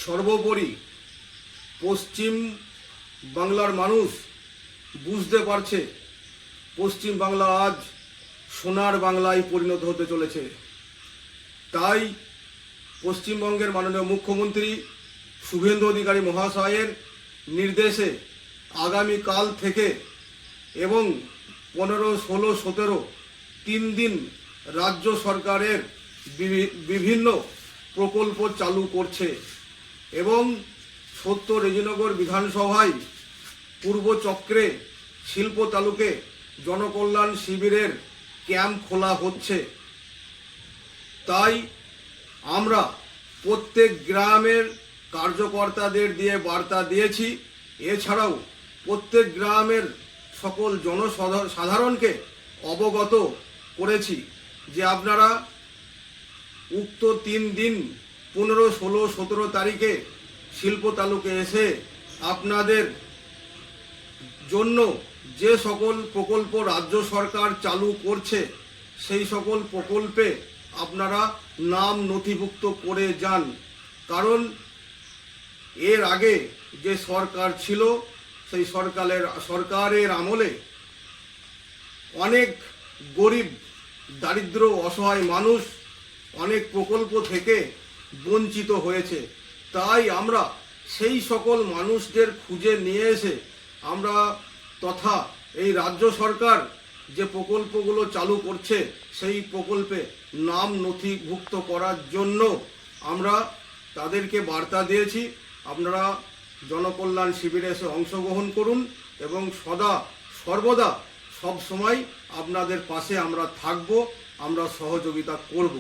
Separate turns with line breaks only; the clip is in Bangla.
সর্বোপরি পশ্চিম বাংলার মানুষ বুঝতে পারছে পশ্চিম বাংলা আজ সোনার বাংলায় পরিণত হতে চলেছে। তাই পশ্চিমবঙ্গের মাননীয় মুখ্যমন্ত্রী শুভেন্দু অধিকারী মহাশয়ের নির্দেশে আগামীকাল থেকে এবং 15, 16, 17 3 দিন রাজ্য সরকারের বিভিন্ন প্রকল্প চালু করছে এবং সত্য রেজিনগর বিধানসভায় পূর্ব চক্রে শিল্প তালুকে জনকল্যাণ শিবিরের ক্যাম্প খোলা হচ্ছে। তাই আমরা প্রত্যেক গ্রামের কার্যকর্তাদের দিয়ে বার্তা দিয়েছি। এছাড়াও প্রত্যেক গ্রামের সকল জনসাধারণকে অবগত করেছি যে আপনারা উক্ত 3 দিন 15, 16, 17 তারিখে শিল্প তালুকে এসে আপনাদের জন্য যে সকল প্রকল্প রাজ্য সরকার চালু করছে সেই সকল প্রকল্পে আপনারা নাম নথিভুক্ত করে যান। কারণ এর আগে যে সরকার ছিল সেই সরকারের আমলে অনেক গরিব দারিদ্র অসহায় মানুষ অনেক প্রকল্প থেকে বঞ্চিত হয়েছে। তাই আমরা সেই সকল মানুষদের খুঁজে নিয়ে এসে আমরা তথা এই রাজ্য সরকার যে প্রকল্পগুলো চালু করছে সেই প্রকল্পে নাম নথিভুক্ত করার জন্য আমরা তাদেরকে বার্তা দিয়েছি। আপনারা জনকল্যাণ শিবিরে এসে অংশগ্রহণ করুন এবং সর্বদা সব সময় আপনাদের পাশে আমরা থাকব, আমরা সহযোগিতা করব।